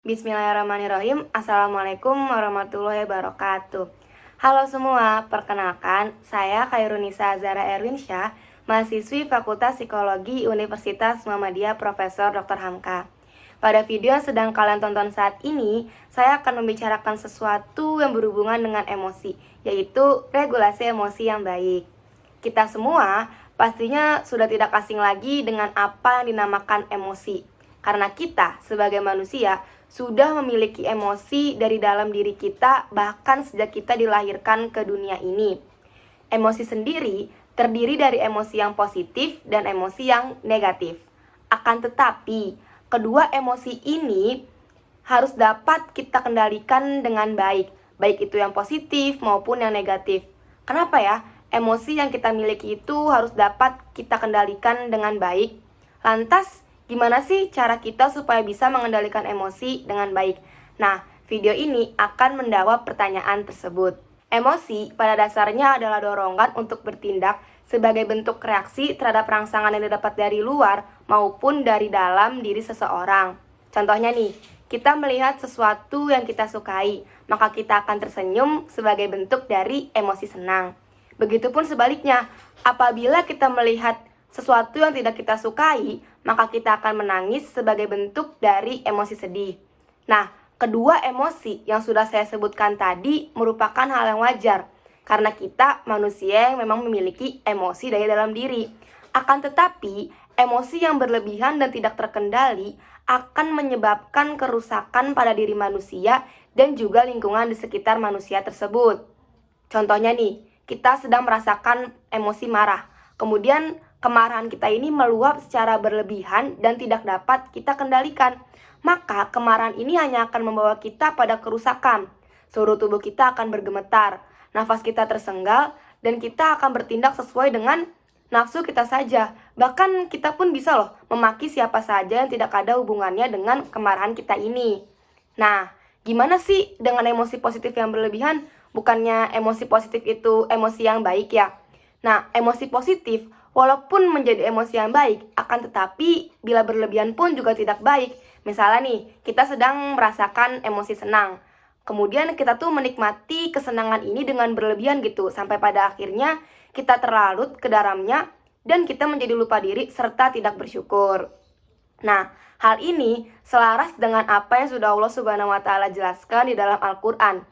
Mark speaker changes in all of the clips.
Speaker 1: Bismillahirrahmanirrahim. Assalamualaikum warahmatullahi wabarakatuh. Halo semua, perkenalkan saya Khairunisa Zara Erwinsyah, mahasiswi Fakultas Psikologi Universitas Muhammadiyah Profesor Dr. Hamka. Pada video yang sedang kalian tonton saat ini, saya akan membicarakan sesuatu yang berhubungan dengan emosi, yaitu regulasi emosi yang baik. Kita semua pastinya sudah tidak asing lagi dengan apa yang dinamakan emosi, karena kita sebagai manusia sudah memiliki emosi dari dalam diri kita bahkan sejak kita dilahirkan ke dunia ini. Emosi sendiri terdiri dari emosi yang positif dan emosi yang negatif. Akan tetapi, kedua emosi ini harus dapat kita kendalikan dengan baik, baik itu yang positif maupun yang negatif. Kenapa ya? Emosi yang kita miliki itu harus dapat kita kendalikan dengan baik. Lantas, gimana sih cara kita supaya bisa mengendalikan emosi dengan baik? Nah, video ini akan menjawab pertanyaan tersebut. Emosi pada dasarnya adalah dorongan untuk bertindak sebagai bentuk reaksi terhadap rangsangan yang didapat dari luar maupun dari dalam diri seseorang. Contohnya nih, kita melihat sesuatu yang kita sukai, maka kita akan tersenyum sebagai bentuk dari emosi senang. Begitupun sebaliknya, apabila kita melihat sesuatu yang tidak kita sukai, maka kita akan menangis sebagai bentuk dari emosi sedih. Nah, kedua emosi yang sudah saya sebutkan tadi merupakan hal yang wajar, karena kita manusia yang memang memiliki emosi dari dalam diri. Akan tetapi, emosi yang berlebihan dan tidak terkendali akan menyebabkan kerusakan pada diri manusia dan juga lingkungan di sekitar manusia tersebut. Contohnya nih, kita sedang merasakan emosi marah, kemudian kemarahan kita ini meluap secara berlebihan dan tidak dapat kita kendalikan. Maka kemarahan ini hanya akan membawa kita pada kerusakan. Seluruh tubuh kita akan bergemetar, nafas kita tersenggal, dan kita akan bertindak sesuai dengan nafsu kita saja. Bahkan kita pun bisa loh memaki siapa saja yang tidak ada hubungannya dengan kemarahan kita ini. Nah, gimana sih dengan emosi positif yang berlebihan? Bukannya emosi positif itu emosi yang baik ya? Nah, emosi positif walaupun menjadi emosi yang baik, akan tetapi bila berlebihan pun juga tidak baik. Misalnya nih, kita sedang merasakan emosi senang. Kemudian kita tuh menikmati kesenangan ini dengan berlebihan gitu, sampai pada akhirnya kita terlarut ke dalamnya dan kita menjadi lupa diri serta tidak bersyukur. Nah, hal ini selaras dengan apa yang sudah Allah Subhanahu wa Ta'ala jelaskan di dalam Al-Quran.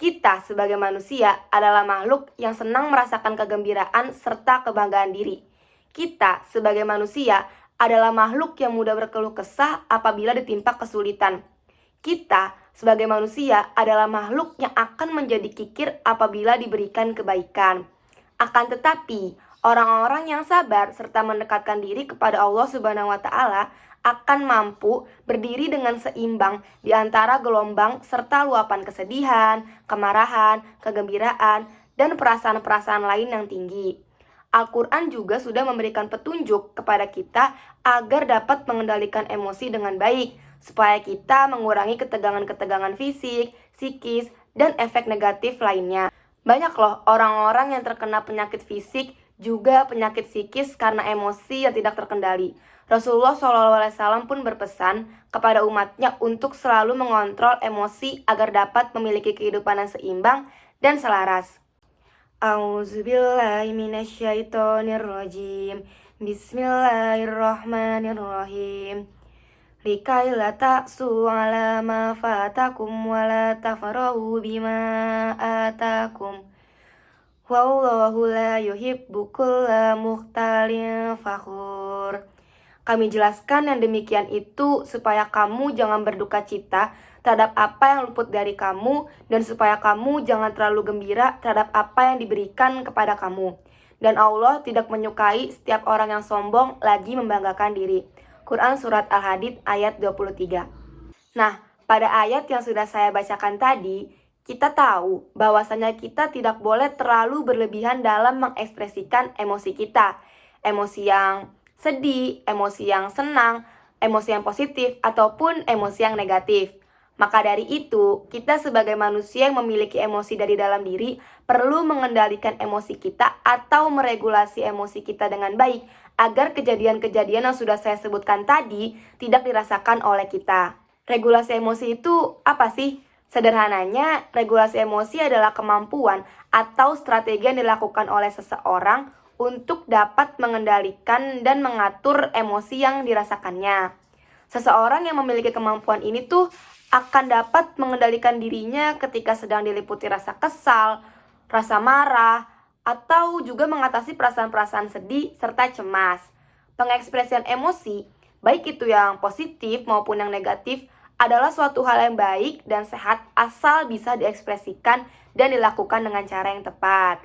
Speaker 1: Kita sebagai manusia adalah makhluk yang senang merasakan kegembiraan serta kebanggaan diri. Kita sebagai manusia adalah makhluk yang mudah berkeluh kesah apabila ditimpa kesulitan. Kita sebagai manusia adalah makhluk yang akan menjadi kikir apabila diberikan kebaikan. Akan tetapi, orang-orang yang sabar serta mendekatkan diri kepada Allah Subhanahu wa Ta'ala akan mampu berdiri dengan seimbang di antara gelombang serta luapan kesedihan, kemarahan, kegembiraan, dan perasaan-perasaan lain yang tinggi. Al-Quran juga sudah memberikan petunjuk kepada kita agar dapat mengendalikan emosi dengan baik, supaya kita mengurangi ketegangan-ketegangan fisik, psikis, dan efek negatif lainnya. Banyak loh orang-orang yang terkena penyakit fisik, juga penyakit psikis karena emosi yang tidak terkendali. Rasulullah SAW pun berpesan kepada umatnya untuk selalu mengontrol emosi agar dapat memiliki kehidupan yang seimbang dan selaras. A'udzubillahi minasyaitonirrajim. Bismillahirrahmanirrahim. Likai la ta'su ala ma fatakum wa la tafarahu bima atakum. Wallahu la yuhibbu kulla mukhtalin fakhur. Kami jelaskan yang demikian itu supaya kamu jangan berduka cita terhadap apa yang luput dari kamu dan supaya kamu jangan terlalu gembira terhadap apa yang diberikan kepada kamu. Dan Allah tidak menyukai setiap orang yang sombong lagi membanggakan diri. Quran Surat Al-Hadid ayat 23. Nah, pada ayat yang sudah saya bacakan tadi, kita tahu bahwasanya kita tidak boleh terlalu berlebihan dalam mengekspresikan emosi kita. Emosi yang sedih, emosi yang senang, emosi yang positif, ataupun emosi yang negatif. Maka dari itu, kita sebagai manusia yang memiliki emosi dari dalam diri perlu mengendalikan emosi kita atau meregulasi emosi kita dengan baik agar kejadian-kejadian yang sudah saya sebutkan tadi tidak dirasakan oleh kita. Regulasi emosi itu apa sih? Sederhananya, regulasi emosi adalah kemampuan atau strategi yang dilakukan oleh seseorang untuk dapat mengendalikan dan mengatur emosi yang dirasakannya. Seseorang yang memiliki kemampuan ini tuh akan dapat mengendalikan dirinya ketika sedang diliputi rasa kesal, rasa marah, atau juga mengatasi perasaan-perasaan sedih serta cemas. Pengekspresian emosi, baik itu yang positif maupun yang negatif, adalah suatu hal yang baik dan sehat asal bisa diekspresikan dan dilakukan dengan cara yang tepat.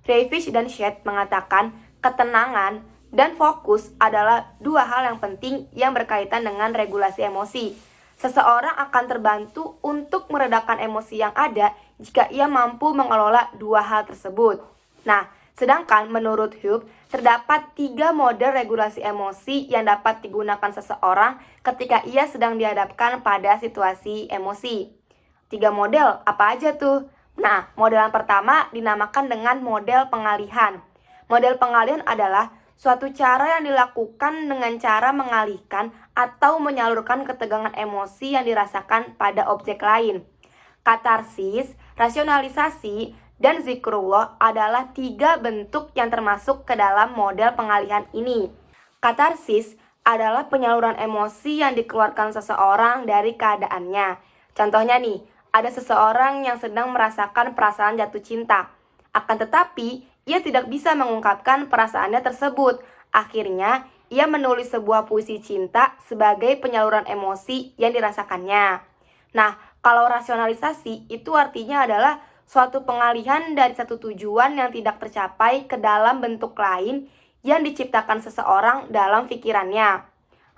Speaker 1: Rayfish dan Shedd mengatakan ketenangan dan fokus adalah dua hal yang penting yang berkaitan dengan regulasi emosi. Seseorang akan terbantu untuk meredakan emosi yang ada jika ia mampu mengelola dua hal tersebut. Nah, sedangkan menurut Hugh, terdapat 3 model regulasi emosi yang dapat digunakan seseorang ketika ia sedang dihadapkan pada situasi emosi. 3 model apa aja tuh? Nah, model yang pertama dinamakan dengan model pengalihan. Model pengalihan adalah suatu cara yang dilakukan dengan cara mengalihkan atau menyalurkan ketegangan emosi yang dirasakan pada objek lain. Katarsis, rasionalisasi, dan zikrullah adalah 3 bentuk yang termasuk ke dalam model pengalihan ini. Katarsis adalah penyaluran emosi yang dikeluarkan seseorang dari keadaannya. Contohnya nih, ada seseorang yang sedang merasakan perasaan jatuh cinta. Akan tetapi, ia tidak bisa mengungkapkan perasaannya tersebut. Akhirnya, ia menulis sebuah puisi cinta sebagai penyaluran emosi yang dirasakannya. Nah, kalau rasionalisasi itu artinya adalah suatu pengalihan dari satu tujuan yang tidak tercapai ke dalam bentuk lain yang diciptakan seseorang dalam pikirannya.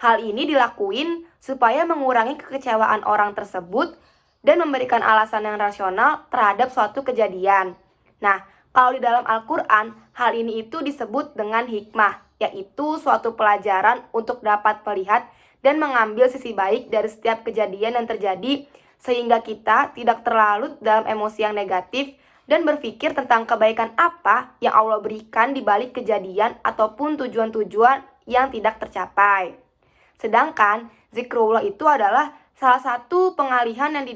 Speaker 1: Hal ini dilakuin supaya mengurangi kekecewaan orang tersebut dan memberikan alasan yang rasional terhadap suatu kejadian. Nah, kalau di dalam Al-Quran, hal ini itu disebut dengan hikmah, yaitu suatu pelajaran untuk dapat melihat dan mengambil sisi baik dari setiap kejadian yang terjadi, sehingga kita tidak terlalu dalam emosi yang negatif dan berpikir tentang kebaikan apa yang Allah berikan di balik kejadian ataupun tujuan-tujuan yang tidak tercapai. Sedangkan zikrullah itu adalah salah satu pengalihan yang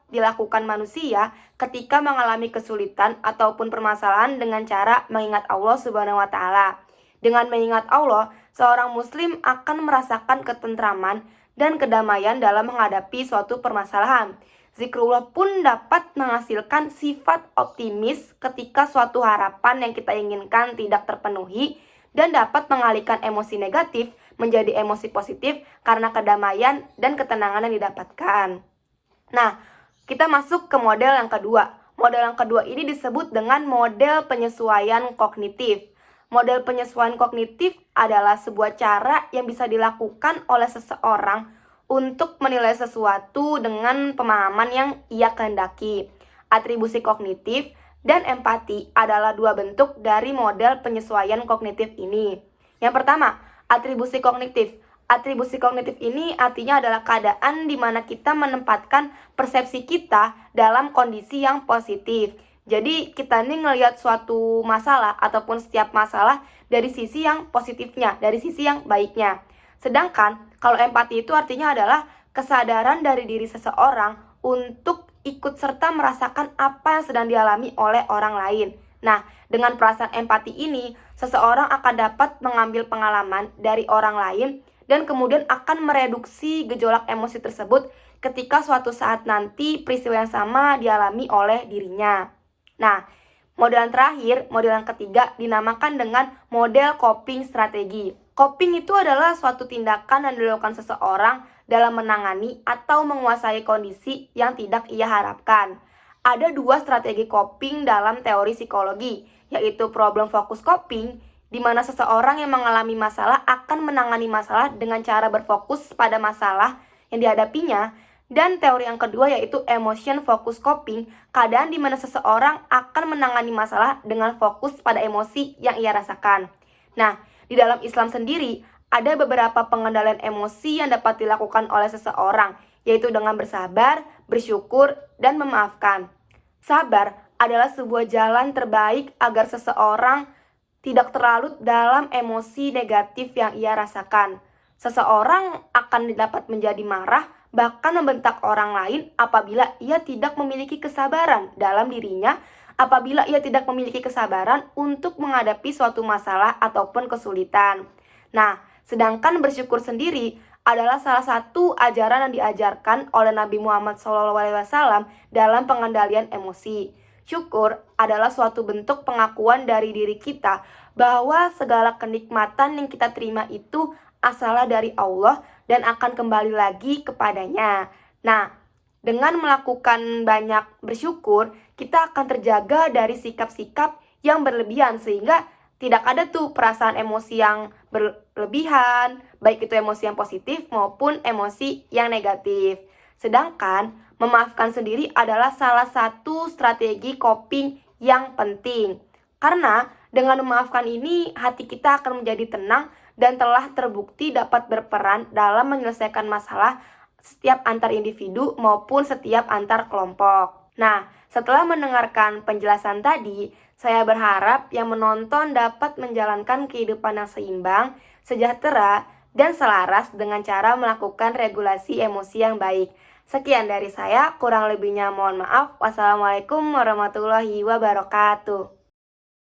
Speaker 1: dilakukan manusia ketika mengalami kesulitan ataupun permasalahan dengan cara mengingat Allah Subhanahu wa taala. Dengan mengingat Allah, seorang muslim akan merasakan ketentraman dan kedamaian dalam menghadapi suatu permasalahan. Zikrullah pun dapat menghasilkan sifat optimis ketika suatu harapan yang kita inginkan tidak terpenuhi dan dapat mengalihkan emosi negatif menjadi emosi positif karena kedamaian dan ketenangan yang didapatkan. Nah, kita masuk ke model yang kedua. Model yang kedua ini disebut dengan model penyesuaian kognitif. Model penyesuaian kognitif adalah sebuah cara yang bisa dilakukan oleh seseorang untuk menilai sesuatu dengan pemahaman yang ia kehendaki. Atribusi kognitif dan empati adalah 2 bentuk dari model penyesuaian kognitif ini. Yang pertama, atribusi kognitif. Atribusi kognitif ini artinya adalah keadaan di mana kita menempatkan persepsi kita dalam kondisi yang positif. Jadi kita nih ngelihat suatu masalah ataupun setiap masalah dari sisi yang positifnya, dari sisi yang baiknya. Sedangkan kalau empati itu artinya adalah kesadaran dari diri seseorang untuk ikut serta merasakan apa yang sedang dialami oleh orang lain. Nah, dengan perasaan empati ini, seseorang akan dapat mengambil pengalaman dari orang lain dan kemudian akan mereduksi gejolak emosi tersebut ketika suatu saat nanti peristiwa yang sama dialami oleh dirinya. Nah, model yang terakhir, model yang ketiga dinamakan dengan model coping strategi. Coping itu adalah suatu tindakan yang dilakukan seseorang dalam menangani atau menguasai kondisi yang tidak ia harapkan. Ada 2 strategi coping dalam teori psikologi, yaitu problem focus coping, di mana seseorang yang mengalami masalah akan menangani masalah dengan cara berfokus pada masalah yang dihadapinya, dan teori yang kedua yaitu emotion focus coping, keadaan di mana seseorang akan menangani masalah dengan fokus pada emosi yang ia rasakan. Nah, di dalam Islam sendiri, ada beberapa pengendalian emosi yang dapat dilakukan oleh seseorang, yaitu dengan bersabar, bersyukur, dan memaafkan. Sabar adalah sebuah jalan terbaik agar seseorang tidak terlalu dalam emosi negatif yang ia rasakan. Seseorang akan dapat menjadi marah, bahkan membentak orang lain apabila ia tidak memiliki kesabaran dalam dirinya, apabila ia tidak memiliki kesabaran untuk menghadapi suatu masalah ataupun kesulitan. Nah, sedangkan bersyukur sendiri adalah salah satu ajaran yang diajarkan oleh Nabi Muhammad SAW dalam pengendalian emosi. Syukur adalah suatu bentuk pengakuan dari diri kita bahwa segala kenikmatan yang kita terima itu asalnya dari Allah dan akan kembali lagi kepadanya. Nah, dengan melakukan banyak bersyukur, kita akan terjaga dari sikap-sikap yang berlebihan sehingga tidak ada tuh perasaan emosi yang berlebihan, baik itu emosi yang positif maupun emosi yang negatif. Sedangkan memaafkan sendiri adalah salah satu strategi coping yang penting. Karena dengan memaafkan ini hati kita akan menjadi tenang dan telah terbukti dapat berperan dalam menyelesaikan masalah setiap antar individu maupun setiap antar kelompok. Nah, setelah mendengarkan penjelasan tadi, saya berharap yang menonton dapat menjalankan kehidupan yang seimbang, sejahtera, dan selaras dengan cara melakukan regulasi emosi yang baik. Sekian dari saya, kurang lebihnya mohon maaf. Wassalamualaikum warahmatullahi wabarakatuh.